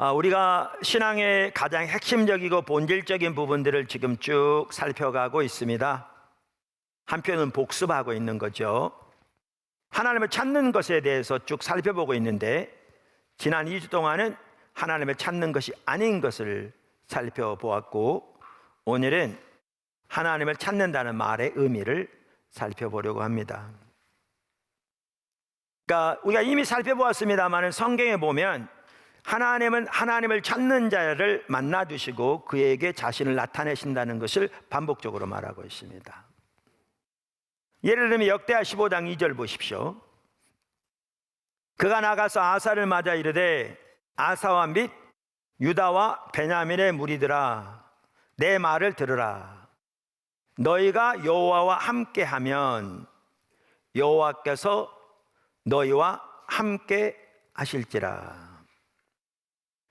우리가 신앙의 가장 핵심적이고 본질적인 부분들을 지금 쭉 살펴가고 있습니다. 한편은 복습하고 있는 거죠. 하나님을 찾는 것에 대해서 쭉 살펴보고 있는데, 지난 2주 동안은 하나님을 찾는 것이 아닌 것을 살펴보았고, 오늘은 하나님을 찾는다는 말의 의미를 살펴보려고 합니다. 그러니까 우리가 이미 살펴보았습니다만, 성경에 보면 하나님은 하나님을 찾는 자를 만나 두시고 그에게 자신을 나타내신다는 것을 반복적으로 말하고 있습니다. 예를 들면 역대하 15장 2절 보십시오. 그가 나가서 아사를 맞아 이르되, 아사와 및 유다와 베냐민의 무리들아, 내 말을 들으라. 너희가 여호와와 함께하면 여호와께서 너희와 함께 하실지라.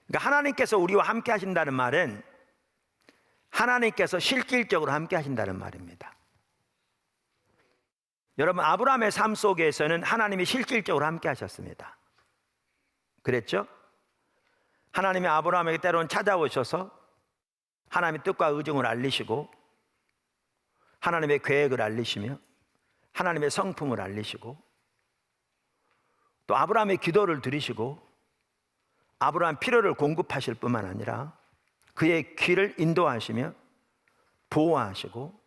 그러니까 하나님께서 우리와 함께 하신다는 말은 하나님께서 실질적으로 함께 하신다는 말입니다. 여러분, 아브라함의 삶 속에서는 하나님이 실질적으로 함께 하셨습니다. 그랬죠? 하나님이 아브라함에게 때로는 찾아오셔서 하나님의 뜻과 의중을 알리시고, 하나님의 계획을 알리시며, 하나님의 성품을 알리시고, 또 아브라함의 기도를 들으시고, 아브라함 필요를 공급하실 뿐만 아니라 그의 길을 인도하시며 보호하시고,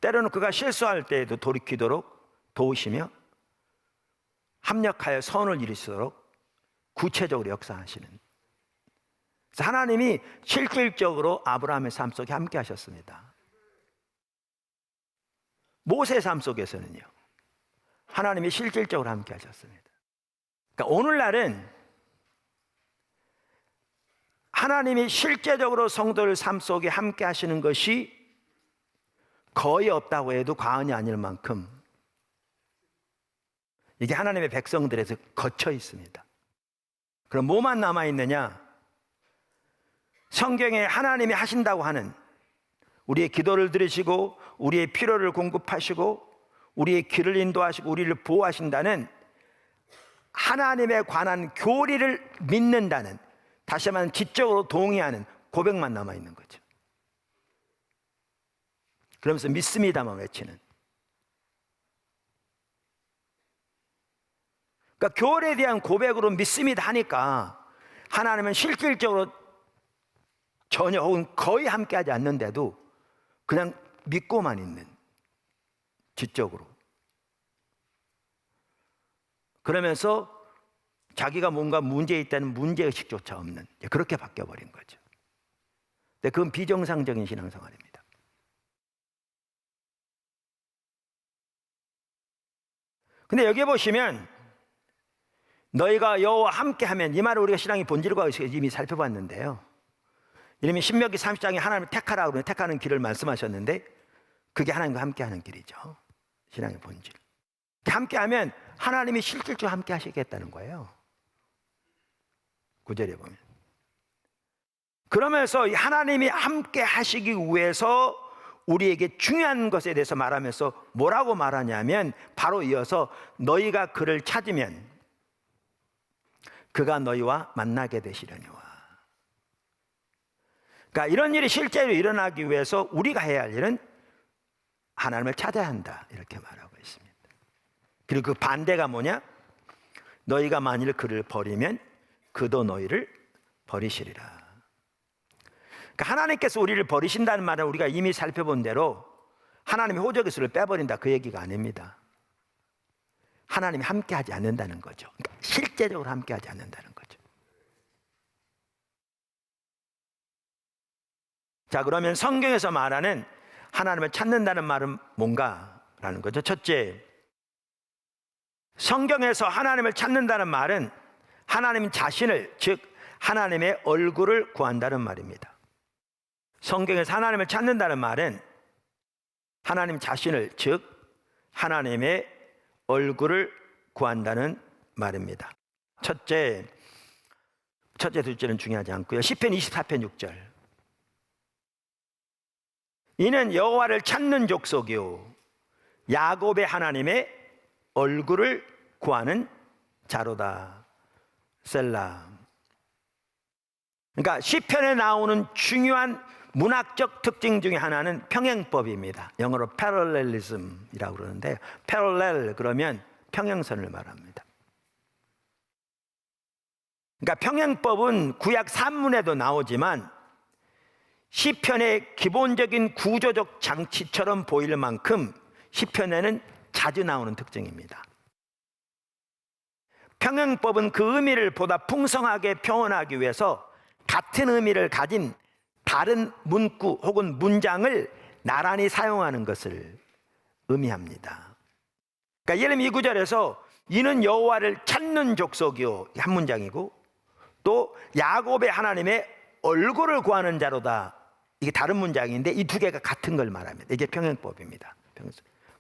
때로는 그가 실수할 때에도 돌이키도록 도우시며 합력하여 선을 이루시도록 구체적으로 역사하시는, 그래서 하나님이 실질적으로 아브라함의 삶 속에 함께 하셨습니다. 모세의 삶 속에서는요, 하나님이 실질적으로 함께 하셨습니다. 그러니까 오늘날은 하나님이 실제적으로 성도들 삶 속에 함께 하시는 것이 거의 없다고 해도 과언이 아닐 만큼 이게 하나님의 백성들에서 거쳐 있습니다. 그럼 뭐만 남아있느냐? 성경에 하나님이 하신다고 하는, 우리의 기도를 들으시고 우리의 필요를 공급하시고 우리의 길을 인도하시고 우리를 보호하신다는 하나님에 관한 교리를 믿는다는, 다시 말하면 지적으로 동의하는 고백만 남아있는 거죠. 그러면서 믿습니다만 외치는, 그러니까 교리에 대한 고백으로 믿습니다 하니까 하나님은 실질적으로 전혀 혹은 거의 함께하지 않는데도 그냥 믿고만 있는, 지적으로. 그러면서 자기가 뭔가 문제 있다는 문제의식조차 없는, 그렇게 바뀌어버린 거죠. 근데 그건 비정상적인 신앙생활입니다. 근데 여기 보시면 너희가 여호와 함께하면, 이 말을 우리가 신앙의 본질과 이미 살펴봤는데요, 이름이 신명기 30장에 하나님을 택하라고 그러는, 택하는 길을 말씀하셨는데 그게 하나님과 함께하는 길이죠. 신앙의 본질. 함께하면 하나님이 실질적으로 함께 하시겠다는 거예요. 9절에 보면. 그러면서 하나님이 함께 하시기 위해서 우리에게 중요한 것에 대해서 말하면서 뭐라고 말하냐면, 바로 이어서 너희가 그를 찾으면 그가 너희와 만나게 되시려니와. 그러니까 이런 일이 실제로 일어나기 위해서 우리가 해야 할 일은 하나님을 찾아야 한다, 이렇게 말하고 있습니다. 그리고 그 반대가 뭐냐? 너희가 만일 그를 버리면 그도 너희를 버리시리라. 그러니까 하나님께서 우리를 버리신다는 말은 우리가 이미 살펴본 대로 하나님의 호적의수를 빼버린다, 그 얘기가 아닙니다. 하나님이 함께하지 않는다는 거죠. 그러니까 실제적으로 함께하지 않는다는 거죠. 자, 그러면 성경에서 말하는 하나님을 찾는다는 말은 뭔가라는 거죠. 첫째, 성경에서 하나님을 찾는다는 말은 하나님 자신을, 즉 하나님의 얼굴을 구한다는 말입니다. 성경에서 하나님을 찾는다는 말은 하나님 자신을, 즉 하나님의 얼굴을 구한다는 말입니다. 첫째, 둘째는 중요하지 않고요. 시편 24편 6절. 이는 여호와를 찾는 족속이요 야곱의 하나님의 얼굴을 구하는 자로다. 셀라. 그러니까 시편에 나오는 중요한 문학적 특징 중에 하나는 평행법입니다. 영어로 parallelism이라고 그러는데, parallel 그러면 평행선을 말합니다. 그러니까 평행법은 구약 산문에도 나오지만 시편의 기본적인 구조적 장치처럼 보일 만큼 시편에는 자주 나오는 특징입니다. 평행법은 그 의미를 보다 풍성하게 표현하기 위해서 같은 의미를 가진 다른 문구 혹은 문장을 나란히 사용하는 것을 의미합니다. 그러니까 예를 들면 이 구절에서 이는 여호와를 찾는 족속이요, 한 문장이고, 또 야곱의 하나님의 얼굴을 구하는 자로다, 이게 다른 문장인데 이 두 개가 같은 걸 말합니다. 이게 평행법입니다.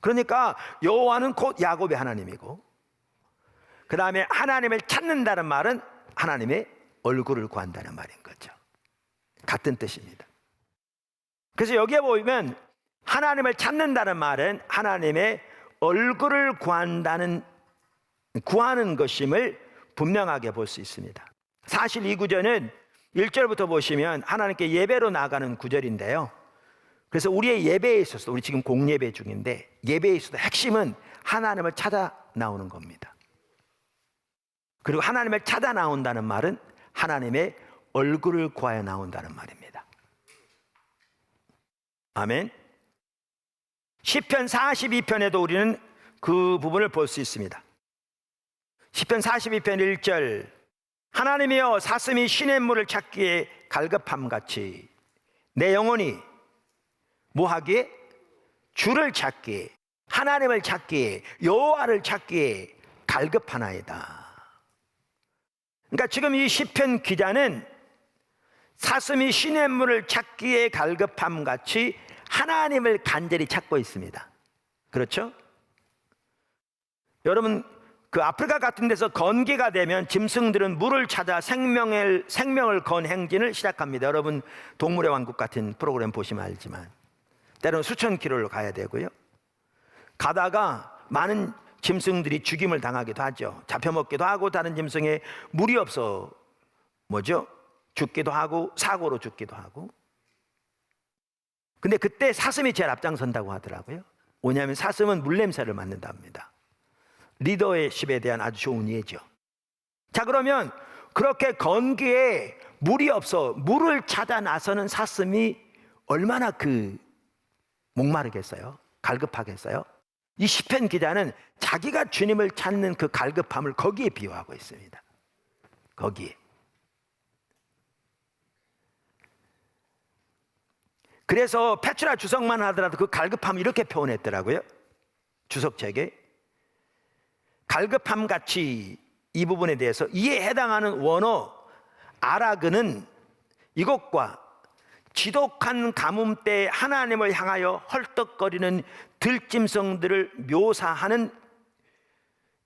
그러니까 여호와는 곧 야곱의 하나님이고, 그 다음에 하나님을 찾는다는 말은 하나님의 얼굴을 구한다는 말인 거죠. 같은 뜻입니다. 그래서 여기에 보면 하나님을 찾는다는 말은 하나님의 얼굴을 구하는 것임을 분명하게 볼 수 있습니다. 사실 이 구절은 1절부터 보시면 하나님께 예배로 나가는 구절인데요. 그래서 우리의 예배에 있어서, 우리 지금 공예배 중인데 예배에 있어서 핵심은 하나님을 찾아 나오는 겁니다. 그리고 하나님을 찾아 나온다는 말은 하나님의 얼굴을 구하여 나온다는 말입니다. 아멘. 시편 42편에도 우리는 그 부분을 볼 수 있습니다. 시편 42편 1절, 하나님이여 사슴이 시냇물을 찾기에 갈급함같이 내 영혼이 뭐하기에? 주를 찾기에, 하나님을 찾기에, 여호와를 찾기에 갈급하나이다. 그러니까 지금 이 시편 기자는 사슴이 시냇물을 찾기에 갈급함같이 하나님을 간절히 찾고 있습니다. 그렇죠? 여러분, 그 아프리카 같은 데서 건기가 되면 짐승들은 물을 찾아 생명을 건 행진을 시작합니다. 여러분, 동물의 왕국 같은 프로그램 보시면 알지만 때로는 수천 킬로를 가야 되고요. 가다가 많은 짐승들이 죽임을 당하기도 하죠. 잡혀먹기도 하고, 다른 짐승에 물이 없어 죽기도 하고, 사고로 죽기도 하고. 근데 그때 사슴이 제일 앞장선다고 하더라고요. 왜냐하면 사슴은 물냄새를 맡는답니다. 리더십에 대한 아주 좋은 예죠. 자, 그러면 그렇게 건기에 물이 없어 물을 찾아 나서는 사슴이 얼마나 목마르겠어요? 갈급하겠어요? 이 시편 기자는 자기가 주님을 찾는 그 갈급함을 거기에 비유하고 있습니다. 거기에. 그래서 페트라 주석만 하더라도 그 갈급함을 이렇게 표현했더라고요. 주석책에 갈급함같이, 이 부분에 대해서 이에 해당하는 원어 아라그는 이것과 지독한 가뭄 때 하나님을 향하여 헐떡거리는 들짐승들을 묘사하는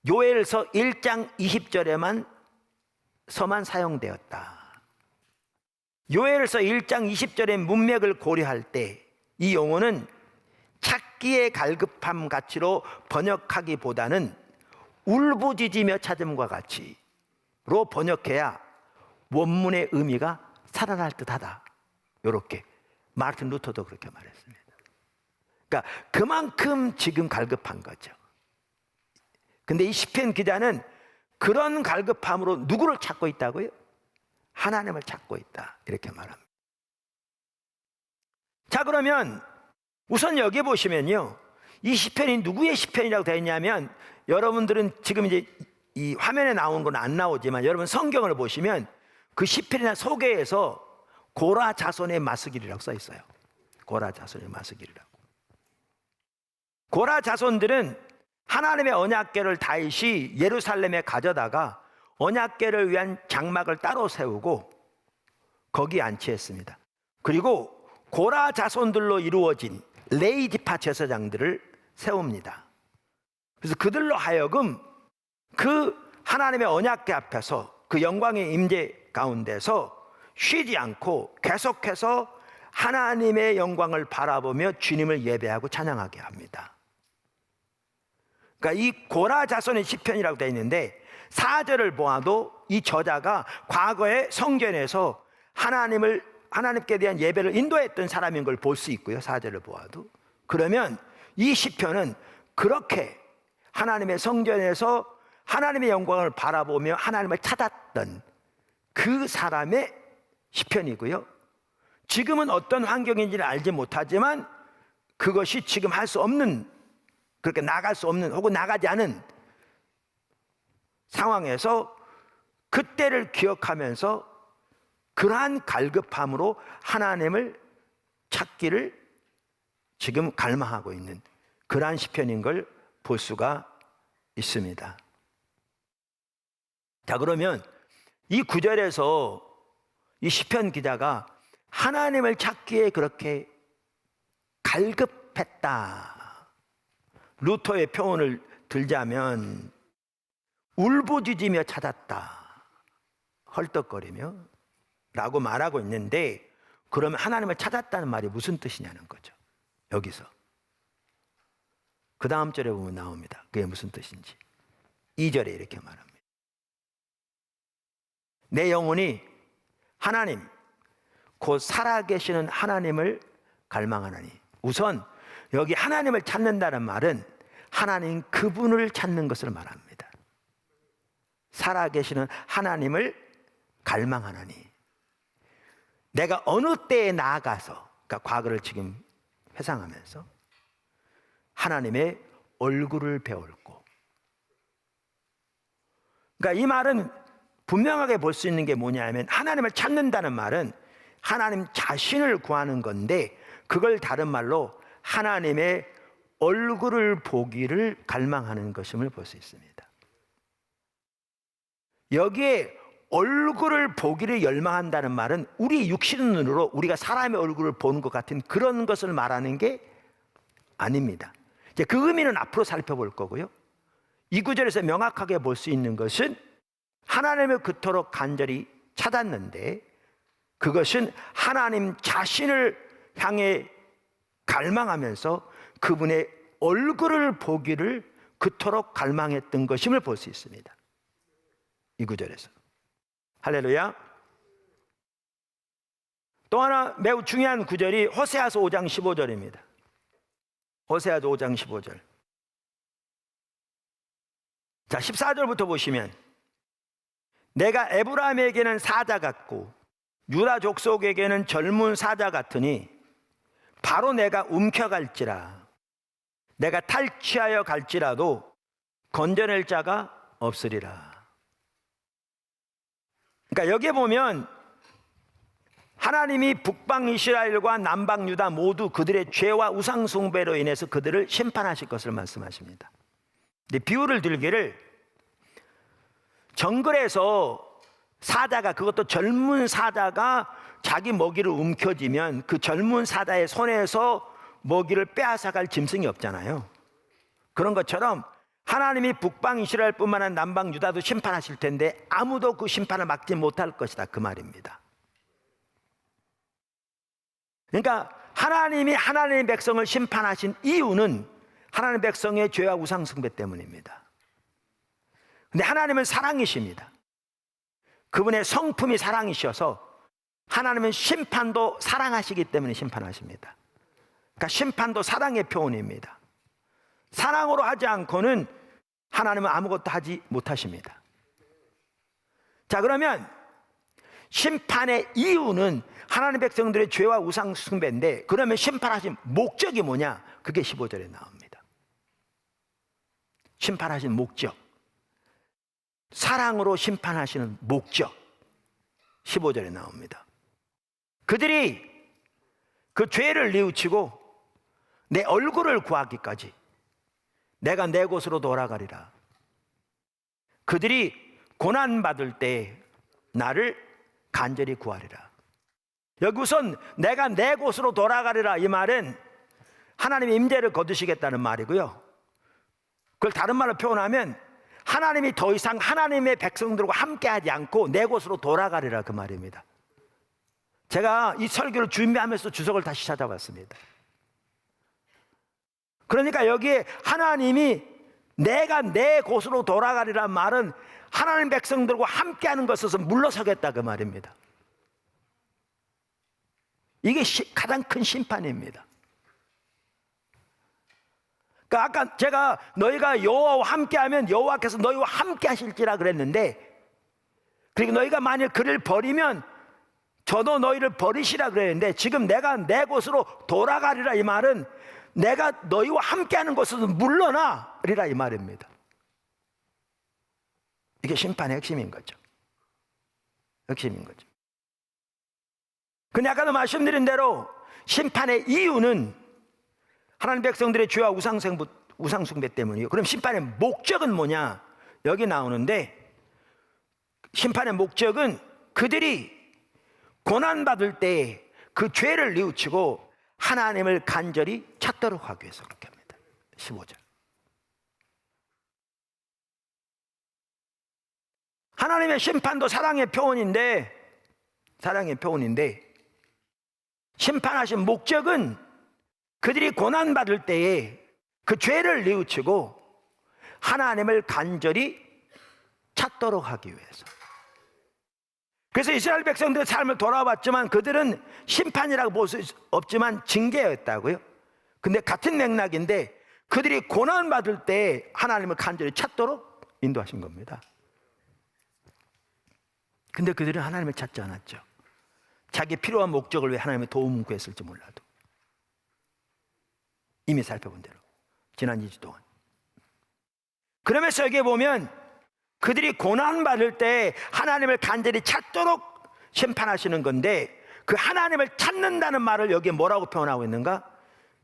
요엘서 1장 20절에만 사용되었다. 요엘서 1장 20절의 문맥을 고려할 때 이 용어는 찾기에 갈급함 가치로 번역하기보다는 울부짖으며 찾음과 같이로 번역해야 원문의 의미가 살아날 듯하다. 이렇게 마르틴 루터도 그렇게 말했습니다. 그러니까 그만큼 지금 갈급한 거죠. 근데 이 시편 기자는 그런 갈급함으로 누구를 찾고 있다고요? 하나님을 찾고 있다, 이렇게 말합니다. 자, 그러면 우선 여기 보시면요, 이 시편이 누구의 시편이라고 되어 있냐면, 여러분들은 지금 이제 이 화면에 나온 건 안 나오지만 여러분 성경을 보시면 그 시편이나 소개에서 고라 자손의 마스길이라고 써 있어요. 고라 자손의 마스길이라고. 고라 자손들은 하나님의 언약궤를 다윗이 예루살렘에 가져다가 언약궤를 위한 장막을 따로 세우고 거기 안치했습니다. 그리고 고라 자손들로 이루어진 레위 지파 제사장들을 세웁니다. 그래서 그들로 하여금 그 하나님의 언약궤 앞에서 그 영광의 임재 가운데서 쉬지 않고 계속해서 하나님의 영광을 바라보며 주님을 예배하고 찬양하게 합니다. 그러니까 이 고라 자손의 시편이라고 되어 있는데 4절을 보아도 이 저자가 과거의 성전에서 하나님께 대한 예배를 인도했던 사람인 걸 볼 수 있고요. 4절을 보아도. 그러면 이 시편은 그렇게 하나님의 성전에서 하나님의 영광을 바라보며 하나님을 찾았던 그 사람의 시편이고요. 지금은 어떤 환경인지를 알지 못하지만 그것이 지금 할 수 없는, 그렇게 나갈 수 없는 혹은 나가지 않은 상황에서 그때를 기억하면서 그러한 갈급함으로 하나님을 찾기를 지금 갈망하고 있는 그러한 시편인 걸 볼 수가 있습니다. 자, 그러면 이 구절에서 이 시편 기자가 하나님을 찾기에 그렇게 갈급했다. 루터의 표현을 들자면 울부짖으며 찾았다, 헐떡거리며 라고 말하고 있는데, 그러면 하나님을 찾았다는 말이 무슨 뜻이냐는 거죠. 여기서 그 다음 절에 보면 나옵니다. 그게 무슨 뜻인지. 2절에 이렇게 말합니다. 내 영혼이 하나님 곧 살아계시는 하나님을 갈망하나니. 우선 여기 하나님을 찾는다는 말은 하나님 그분을 찾는 것을 말합니다. 살아계시는 하나님을 갈망하나니. 내가 어느 때에 나아가서, 그러니까 과거를 지금 회상하면서 하나님의 얼굴을 배울고. 그러니까 이 말은 분명하게 볼 수 있는 게 뭐냐면, 하나님을 찾는다는 말은 하나님 자신을 구하는 건데, 그걸 다른 말로 하나님의 얼굴을 보기를 갈망하는 것임을 볼 수 있습니다. 여기에 얼굴을 보기를 열망한다는 말은 우리 육신의 눈으로 우리가 사람의 얼굴을 보는 것 같은 그런 것을 말하는 게 아닙니다. 이제 그 의미는 앞으로 살펴볼 거고요. 이 구절에서 명확하게 볼 수 있는 것은 하나님을 그토록 간절히 찾았는데 그것은 하나님 자신을 향해 갈망하면서 그분의 얼굴을 보기를 그토록 갈망했던 것임을 볼 수 있습니다. 이 구절에서. 할렐루야. 또 하나 매우 중요한 구절이 호세아서 5장 15절입니다. 호세아서 5장 15절. 자, 14절부터 보시면, 내가 에브라임에게는 사자 같고 유다 족속에게는 젊은 사자 같으니 바로 내가 움켜갈지라. 내가 탈취하여 갈지라도 건져낼 자가 없으리라. 그러니까 여기에 보면 하나님이 북방 이스라엘과 남방 유다 모두 그들의 죄와 우상 숭배로 인해서 그들을 심판하실 것을 말씀하십니다. 근데 비유를 들기를, 정글에서 사자가, 그것도 젊은 사자가 자기 먹이를 움켜쥐면 그 젊은 사자의 손에서 먹이를 빼앗아갈 짐승이 없잖아요. 그런 것처럼 하나님이 북방 이스라엘뿐만 아니라 남방 유다도 심판하실 텐데 아무도 그 심판을 막지 못할 것이다, 그 말입니다. 그러니까 하나님이 하나님의 백성을 심판하신 이유는 하나님의 백성의 죄와 우상 숭배 때문입니다. 근데 하나님은 사랑이십니다. 그분의 성품이 사랑이셔서 하나님은 심판도 사랑하시기 때문에 심판하십니다. 그러니까 심판도 사랑의 표현입니다. 사랑으로 하지 않고는 하나님은 아무것도 하지 못하십니다. 자, 그러면 심판의 이유는 하나님 백성들의 죄와 우상 숭배인데, 그러면 심판하신 목적이 뭐냐? 그게 15절에 나옵니다. 심판하신 목적, 사랑으로 심판하시는 목적, 15절에 나옵니다. 그들이 그 죄를 뉘우치고 내 얼굴을 구하기까지 내가 내 곳으로 돌아가리라. 그들이 고난받을 때 나를 간절히 구하리라. 여기 우선 내가 내 곳으로 돌아가리라, 이 말은 하나님의 임재를 거두시겠다는 말이고요. 그걸 다른 말로 표현하면 하나님이 더 이상 하나님의 백성들과 함께하지 않고 내 곳으로 돌아가리라, 그 말입니다. 제가 이 설교를 준비하면서 주석을 다시 찾아봤습니다. 그러니까 여기에 하나님이 내가 내 곳으로 돌아가리란 말은 하나님 백성들과 함께하는 것에서 물러서겠다, 그 말입니다. 이게 가장 큰 심판입니다. 그러니까 아까 제가 너희가 여호와와 함께하면 여호와께서 너희와 함께 하실지라 그랬는데, 그리고 너희가 만일 그를 버리면 저도 너희를 버리시라 그랬는데, 지금 내가 내 곳으로 돌아가리라 이 말은 내가 너희와 함께하는 곳에서 물러나리라 이 말입니다. 이게 심판의 핵심인 거죠. 핵심인 거죠. 근데 아까도 말씀드린 대로 심판의 이유는 하나님 백성들의 죄와 우상숭배 때문이에요. 그럼 심판의 목적은 뭐냐? 여기 나오는데, 심판의 목적은 그들이 고난받을 때 그 죄를 뉘우치고 하나님을 간절히 찾도록 하기 위해서 그렇게 합니다. 15절. 하나님의 심판도 사랑의 표현인데 심판하신 목적은 그들이 고난받을 때에 그 죄를 뉘우치고 하나님을 간절히 찾도록 하기 위해서. 그래서 이스라엘 백성들의 삶을 돌아봤지만 그들은 심판이라고 볼 수 없지만 징계였다고요. 근데 같은 맥락인데 그들이 고난받을 때 하나님을 간절히 찾도록 인도하신 겁니다. 근데 그들은 하나님을 찾지 않았죠. 자기 필요한 목적을 위해 하나님의 도움을 구했을지 몰라도. 이미 살펴본 대로 지난 2주 동안. 그러면서 여기에 보면 그들이 고난받을 때 하나님을 간절히 찾도록 심판하시는 건데, 그 하나님을 찾는다는 말을 여기에 뭐라고 표현하고 있는가?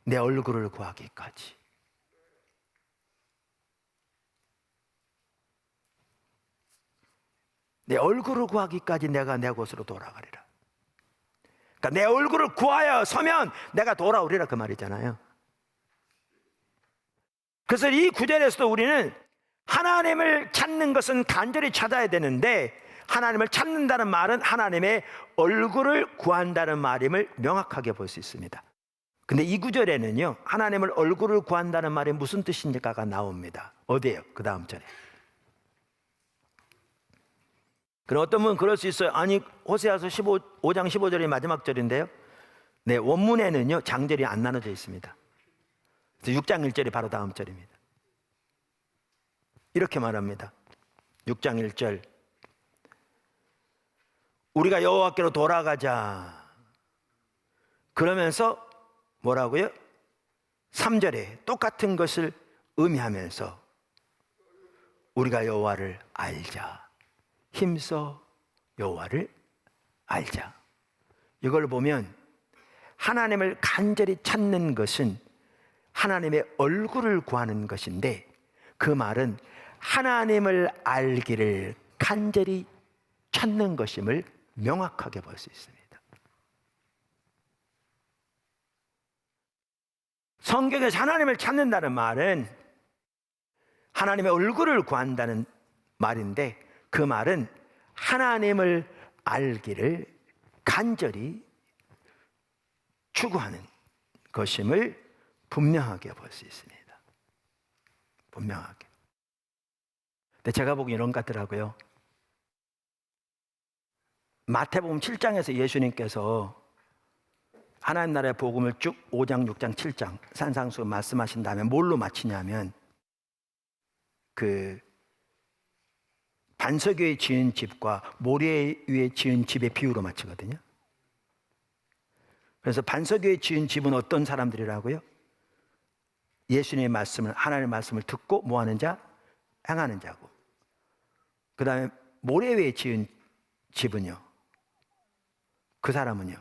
내 얼굴을 구하기까지. 내 얼굴을 구하기까지 내가 내 곳으로 돌아가리라. 그러니까 내 얼굴을 구하여 서면 내가 돌아오리라 그 말이잖아요. 그래서 이 구절에서도 우리는 하나님을 찾는 것은 간절히 찾아야 되는데, 하나님을 찾는다는 말은 하나님의 얼굴을 구한다는 말임을 명확하게 볼 수 있습니다. 근데 이 구절에는요, 하나님을 얼굴을 구한다는 말이 무슨 뜻인지가 나옵니다. 어디에요? 그 다음 절에. 그럼 어떤 분은 그럴 수 있어요. 아니, 호세아서 5장 15절이 마지막 절인데요. 네, 원문에는요 장절이 안 나눠져 있습니다. 그래서 6장 1절이 바로 다음 절입니다. 이렇게 말합니다. 6장 1절. 우리가 여호와께로 돌아가자. 그러면서 뭐라고요? 3절에 똑같은 것을 의미하면서 우리가 여호와를 알자. 힘써 여호와를 알자. 이걸 보면 하나님을 간절히 찾는 것은 하나님의 얼굴을 구하는 것인데, 그 말은 하나님을 알기를 간절히 찾는 것임을 명확하게 볼 수 있습니다. 성경에서 하나님을 찾는다는 말은 하나님의 얼굴을 구한다는 말인데, 그 말은 하나님을 알기를 간절히 추구하는 것임을 분명하게 볼 수 있습니다. 분명하게. 근데 제가 보기엔 이런 것 같더라고요. 마태복음 7장에서 예수님께서 하나님 나라의 복음을 쭉 5장, 6장, 7장 산상수훈 말씀하신 다음에 뭘로 마치냐면, 그 반석 위에 지은 집과 모래 위에 지은 집의 비유로 마치거든요. 그래서 반석 위에 지은 집은 어떤 사람들이라고요? 예수님의 말씀을, 하나님의 말씀을 듣고 뭐하는 자? 행하는 자고. 그 다음에 모래 위에 지은 집은요, 그 사람은요,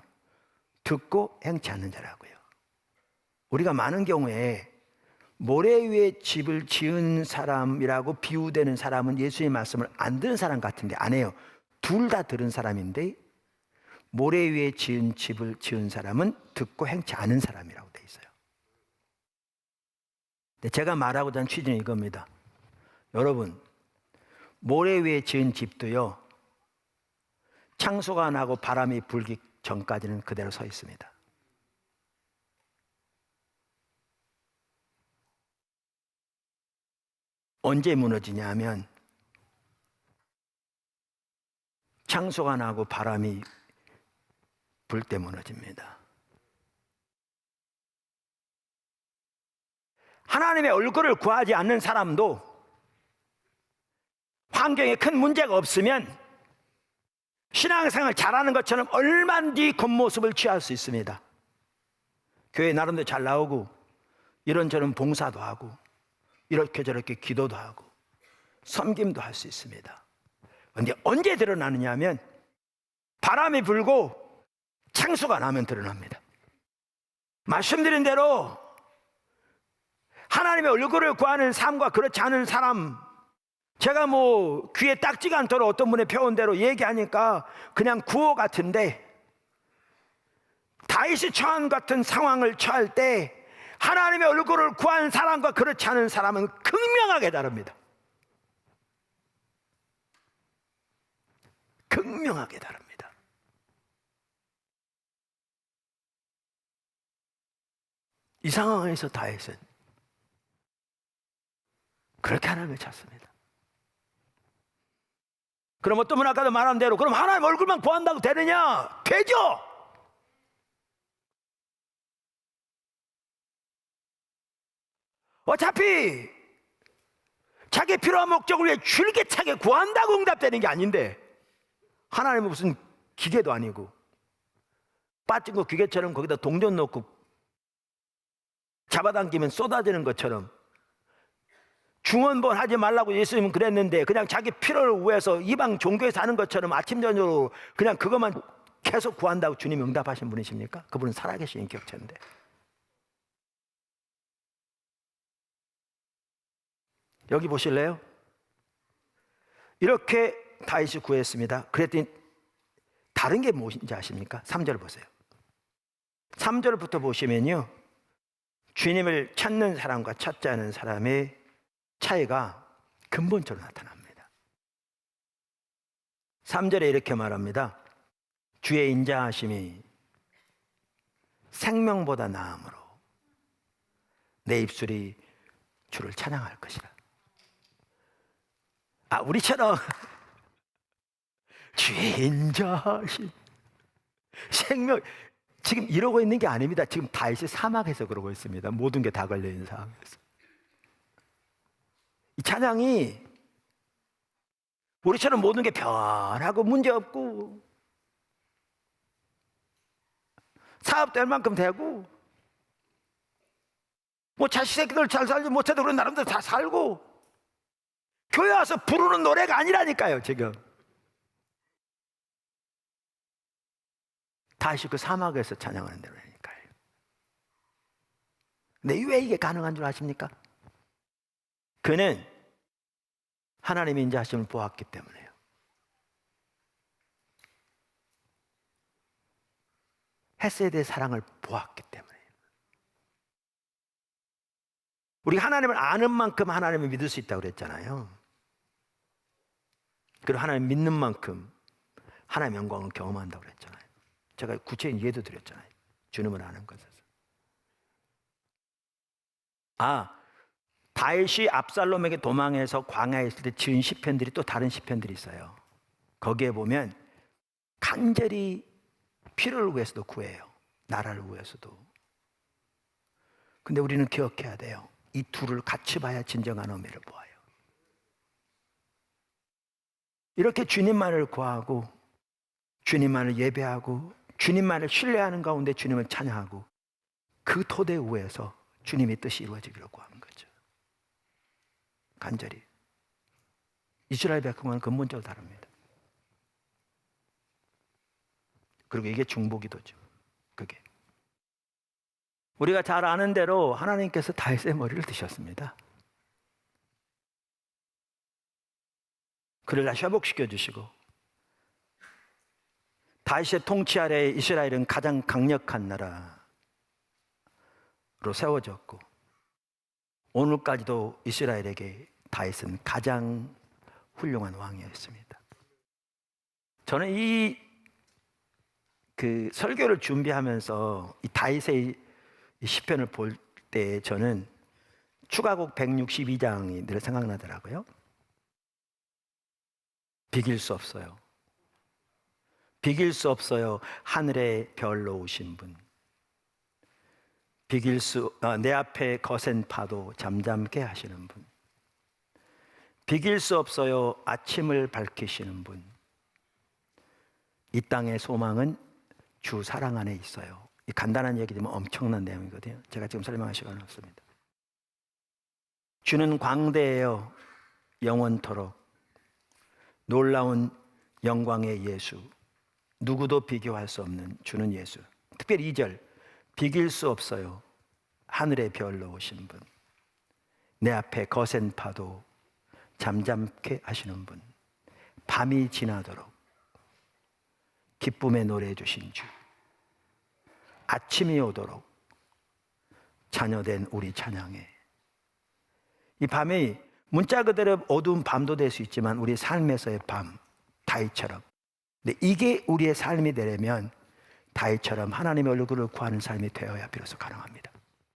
듣고 행치 않는 자라고요. 우리가 많은 경우에 모래 위에 집을 지은 사람이라고 비유되는 사람은 예수님의 말씀을 안 들은 사람 같은데, 안 해요. 둘 다 들은 사람인데, 모래 위에 지은 집을 지은 사람은 듣고 행치 않은 사람이라고 돼 있어요. 근데 제가 말하고자 하는 취지는 이겁니다. 여러분, 모래 위에 지은 집도요, 창소가 나고 바람이 불기 전까지는 그대로 서 있습니다. 언제 무너지냐 하면 창소가 나고 바람이 불 때 무너집니다. 하나님의 얼굴을 구하지 않는 사람도 환경에 큰 문제가 없으면 신앙생활 잘하는 것처럼 얼마든지 겉모습을 취할 수 있습니다. 교회 나름대로 잘 나오고 이런저런 봉사도 하고 이렇게 저렇게 기도도 하고 섬김도 할 수 있습니다. 그런데 언제 드러나느냐 하면 바람이 불고 창수가 나면 드러납니다. 말씀드린 대로 하나님의 얼굴을 구하는 삶과 그렇지 않은 사람, 제가 뭐 귀에 딱지가 않도록 어떤 분의 표현대로 얘기하니까 그냥 구호 같은데, 다윗이 처한 같은 상황을 처할 때 하나님의 얼굴을 구한 사람과 그렇지 않은 사람은 극명하게 다릅니다. 극명하게 다릅니다. 이 상황에서 다윗은 그렇게 하나님을 찾습니다. 그럼 어떤 분 아까도 말한 대로 그럼 하나님 얼굴만 구한다고 되느냐? 되죠. 어차피 자기 필요한 목적을 위해 줄기차게 구한다고 응답되는 게 아닌데, 하나님은 무슨 기계도 아니고 빠진 거 기계처럼 거기다 동전 넣고 잡아당기면 쏟아지는 것처럼 중언부언 하지 말라고 예수님은 그랬는데 그냥 자기 필요를 위해서 이방 종교에서 하는 것처럼 아침 저녁으로 그냥 그것만 계속 구한다고 주님이 응답하신 분이십니까? 그분은 살아계신 인격체인데. 여기 보실래요? 이렇게 다윗이 구했습니다. 그랬더니 다른 게 무엇인지 아십니까? 3절 보세요. 3절부터 보시면요, 주님을 찾는 사람과 찾지 않은 사람의 차이가 근본적으로 나타납니다. 3절에 이렇게 말합니다. 주의 인자하심이 생명보다 나음으로 내 입술이 주를 찬양할 것이라. 우리처럼 주의 인자하심 생명, 지금 이러고 있는 게 아닙니다. 지금 다윗이 사막에서 그러고 있습니다. 모든 게 다 걸려있는 상황에서. 이 찬양이 우리처럼 모든 게 편하고 문제없고 사업 될 만큼 되고 뭐 자식 새끼들 잘 살지 못해도 그런 나름대로 다 살고 교회 와서 부르는 노래가 아니라니까요. 지금 다시 그 사막에서 찬양하는 대로니까요. 근데 왜 이게 가능한 줄 아십니까? 그는 하나님의 인자하심을 보았기 때문에요. 헤세드의 사랑을 보았기 때문에요. 우리가 하나님을 아는 만큼 하나님을 믿을 수 있다고 그랬잖아요. 그리고 하나님 믿는 만큼 하나님의 영광을 경험한다고 그랬잖아요. 제가 구체적인 예도 드렸잖아요. 주님을 아는 것에서. 다윗이 압살롬에게 도망해서 광야에 있을 때 지은 시편들이 또 다른 시편들이 있어요. 거기에 보면 간절히 필요를 위해서도 구해요. 나라를 위해서도. 근데 우리는 기억해야 돼요. 이 둘을 같이 봐야 진정한 의미를 보아요. 이렇게 주님만을 구하고 주님만을 예배하고 주님만을 신뢰하는 가운데 주님을 찬양하고 그 토대 위에서 주님의 뜻이 이루어지기를 구하는 거죠. 간절히. 이스라엘 백성과는 근본적으로 다릅니다. 그리고 이게 중보기도죠. 그게 우리가 잘 아는 대로 하나님께서 다윗의 머리를 드셨습니다. 그를 다시 회복시켜 주시고 다윗의 통치 아래 이스라엘은 가장 강력한 나라로 세워졌고 오늘까지도 이스라엘에게 다윗은 가장 훌륭한 왕이었습니다. 저는 이 설교를 준비하면서 이 다윗의 이 시편을 볼 때 저는 추가곡 162장이 늘 생각나더라고요. 비길 수 없어요. 비길 수 없어요. 하늘의 별로 오신 분. 내 앞에 거센 파도 잠잠케 하시는 분, 비길 수 없어요 아침을 밝히시는 분. 이 땅의 소망은 주 사랑 안에 있어요. 이 간단한 얘기지만 엄청난 내용이거든요. 제가 지금 설명할 시간은 없습니다. 주는 광대예요. 영원토록 놀라운 영광의 예수, 누구도 비교할 수 없는 주는 예수. 특별히 2절, 비길 수 없어요 하늘의 별로 오신 분, 내 앞에 거센 파도 잠잠케 하시는 분, 밤이 지나도록 기쁨의 노래 주신 주, 아침이 오도록 자녀된 우리 찬양해. 이 밤이 문자 그대로 어두운 밤도 될 수 있지만 우리 삶에서의 밤, 다윗처럼. 근데 이게 우리의 삶이 되려면 다윗처럼 하나님의 얼굴을 구하는 삶이 되어야 비로소 가능합니다.